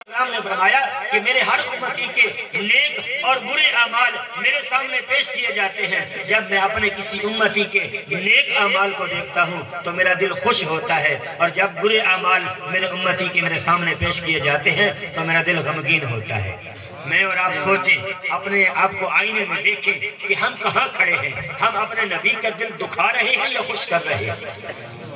اسلام نے فرمایا کہ میرے ہر امتی کے نیک اور برے اعمال میرے سامنے پیش کیے جاتے ہیں۔ جب میں اپنے کسی امتی کے نیک اعمال کو دیکھتا ہوں تو میرا دل خوش ہوتا ہے، اور جب برے اعمال میرے امتی کے میرے سامنے پیش کیے جاتے ہیں تو میرا دل غمگین ہوتا ہے۔ میں اور آپ سوچیں، اپنے آپ کو آئینے میں دیکھیں کہ ہم کہاں کھڑے ہیں۔ ہم اپنے نبی کا دل دکھا رہے ہیں یا خوش کر رہے ہیں؟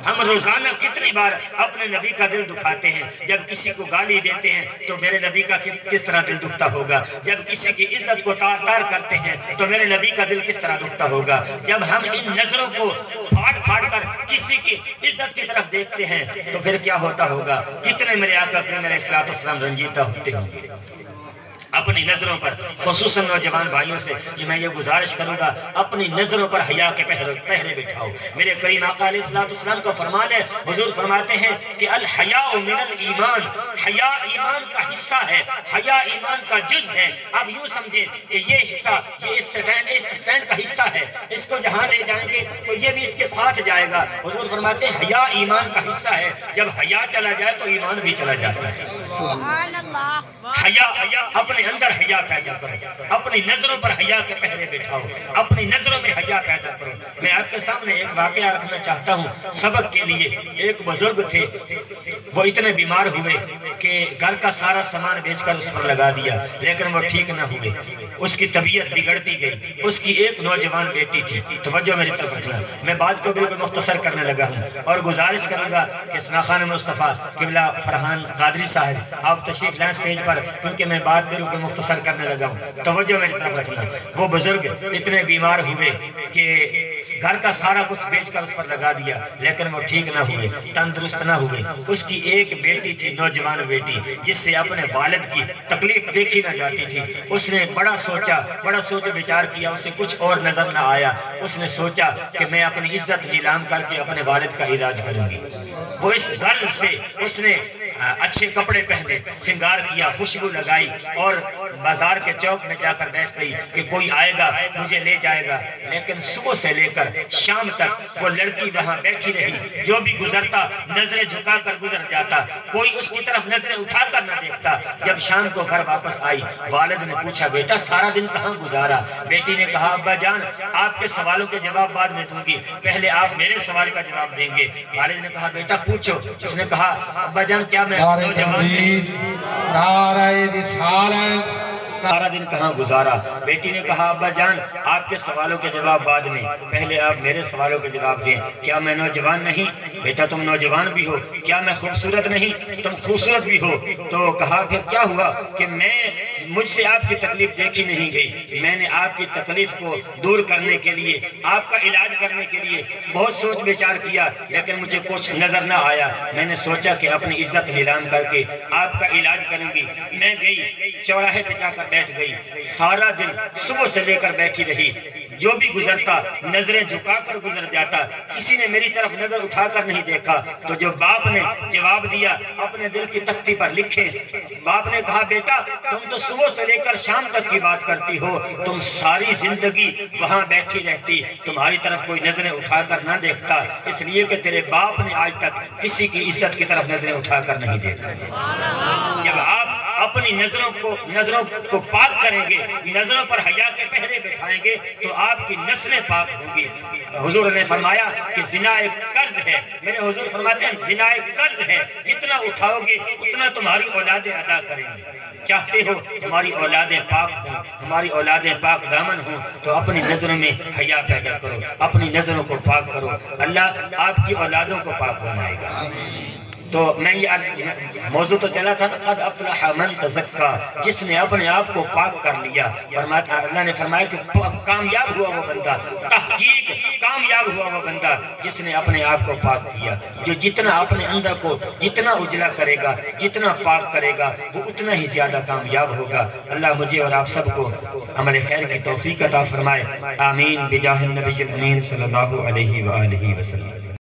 ہم روزانہ کتنی بار اپنے نبی کا دل دکھاتے ہیں؟ جب کسی کو گالی دیتے ہیں تو میرے نبی کا کس طرح دل دکھتا ہوگا؟ جب کسی کی عزت کو تار تار کرتے ہیں تو میرے نبی کا دل کس طرح دکھتا ہوگا؟ جب ہم ان نظروں کو پھاڑ پھاڑ کر کسی کی عزت کی طرف دیکھتے ہیں تو پھر کیا ہوتا ہوگا؟ کتنے میرے آقا کریم علیہ السلام رنجیدہ ہوتے ہوں گے۔ اپنی نظروں پر، خصوصاً نوجوان بھائیوں سے کہ میں یہ گزارش کروں گا، اپنی نظروں پر حیا کے پہرے بٹھاؤ۔ میرے کریم آقا علیہ السلام کا فرمان ہے، حضور فرماتے ہیں کہ الحیاء من الایمان، حیا ایمان کا حصہ ہے، حیا ایمان کا جز ہے۔ اب یوں سمجھیں کہ یہ حصہ، یہ اس سٹینڈ کا حصہ ہے، اس کو جہاں لے جائیں گے تو یہ بھی اس کے ساتھ جائے گا۔ حضور فرماتے ہیں حیا ایمان کا حصہ ہے، جب حیا چلا جائے تو ایمان بھی چلا جاتا ہے۔ سبحان اللہ۔ حیا، اپنے اندر حیا پیدا کرو، اپنی نظروں پر حیا کے پہرے بٹھاؤ، اپنی نظروں میں حیا پیدا کرو۔ میں آپ کے سامنے ایک واقعہ رکھنا چاہتا ہوں سبق کے لیے۔ ایک بزرگ تھے، وہ اتنے بیمار ہوئے کہ گھر کا سارا سامان بیچ کر اس پر لگا دیا، لیکن وہ ٹھیک نہ ہوئے، اس کی طبیعت بگڑتی گئی۔ اس کی ایک نوجوان بیٹی تھی، توجہ میری طرف رکھنا، میں بات کو بالکل مختصر کرنے لگا ہوں اور گزارش کروں گا کہ ثناخان مصطفیٰ قبلہ فرحان قادری صاحب آپ تشریف لائیں سٹیج پر، کیونکہ میں بات بالکل مختصر کرنے لگا ہوں، توجہ میری طرف رکھنا۔ وہ بزرگ اتنے بیمار ہوئے کہ گھر کا سارا کچھ بیچ کر اس پر لگا دیا، لیکن وہ ٹھیک نہ ہوئے، تندرست نہ ہوئے۔ اس کی ایک بیٹی تھی، نوجوان بیٹی، جس سے اپنے والد کی تکلیف دیکھی نہ جاتی تھی۔ اس نے بڑا سوچ بچار کیا، اسے کچھ اور نظر نہ آیا۔ اس نے سوچا کہ میں اپنی عزت نیلام کر کے اپنے والد کا علاج کروں گی۔ وہ اس غرض سے اس نے اچھے کپڑے پہنے، سنگار کیا، خوشبو لگائی اور بازار کے چوک میں جا کر بیٹھ گئی کہ کوئی آئے گا مجھے لے جائے گا۔ لیکن صبح سے لے کر شام تک وہ لڑکی وہاں بیٹھی رہی، جو بھی گزرتا نظریں جھکا کر گزر جاتا، کوئی اس کی طرف نظریں اٹھا کر نہ دیکھتا۔ جب شام کو گھر واپس آئی، والد نے پوچھا بیٹا سارا دن کہاں گزارا؟ بیٹی نے کہا ابا جان آپ کے سوالوں کے جواب بعد میں دوں گی، پہلے آپ میرے سوال کا جواب دیں گے۔ والد نے کہا بیٹا پوچھو۔ اس نے کہا ابا جان کیا میں نوجوان سارا دن کہاں گزارا؟ بیٹی نے کہا ابا جان آپ کے سوالوں کے جواب بعد میں، پہلے آپ میرے سوالوں کے جواب دیں۔ کیا میں نوجوان نہیں؟ بیٹا تم نوجوان بھی ہو۔ کیا میں خوبصورت نہیں؟ تم خوبصورت بھی ہو۔ تو کہا پھر کیا ہوا کہ مجھ سے آپ کی تکلیف دیکھی نہیں گئی، میں نے آپ کی تکلیف کو دور کرنے کے لیے، آپ کا علاج کرنے کے لیے بہت سوچ بچار کیا، لیکن مجھے کچھ نظر نہ آیا۔ میں نے سوچا کہ اپنی عزت نیلام کر کے آپ کا علاج کروں گی۔ میں گئی چوراہے پہ جا کر بیٹھ گئی، سارا دن صبح سے لے کر بیٹھی رہی، جو بھی گزرتا نظریں جھکا کر گزر جاتا، کسی نے میری طرف نظر اٹھا کر نہیں دیکھا۔ تو جو باپ نے جواب دیا اپنے دل کی تختی پر لکھے، باپ نے کہا بیٹا تم تو صبح سے لے کر شام تک کی بات کرتی ہو، تم ساری زندگی وہاں بیٹھی رہتی، تمہاری طرف کوئی نظریں اٹھا کر نہ دیکھتا، اس لیے کہ تیرے باپ نے آج تک کسی کی عزت کی طرف نظریں اٹھا کر نہیں دیکھا۔ جب آپ اپنی نظروں کو پاک کریں گے، نظروں پر حیا کے پہرے بٹھائیں گے تو آپ کی نسلیں پاک ہوں گی۔ حضور نے فرمایا کہ زنا ایک قرض ہے، میرے حضور فرماتے ہیں زنا ایک قرض ہے، جتنا اٹھاؤ گے اتنا تمہاری اولادیں ادا کریں گے۔ چاہتے ہو ہماری اولادیں پاک ہوں، ہماری اولادیں پاک دامن ہوں تو اپنی نظروں میں حیا پیدا کرو، اپنی نظروں کو پاک کرو، اللہ آپ کی اولادوں کو پاک بنائے گا۔ تو میں یہ موضوع تو چلا تھا قد افلح من تزکا، جس نے اپنے آپ کو پاک کر لیا۔ اللہ نے فرمایا کہ کامیاب ہوا وہ بندہ، تحقیق کامیاب ہوا وہ بندہ جس نے اپنے آپ کو پاک کیا۔ جو جتنا اپنے اندر کو جتنا اجلا کرے گا، جتنا پاک کرے گا، وہ اتنا ہی زیادہ کامیاب ہوگا۔ اللہ مجھے اور آپ سب کو عمل خیر کی توفیق عطا فرمائے، آمین بجاہ النبی الامین صلی اللہ علیہ وآلہ وسلم۔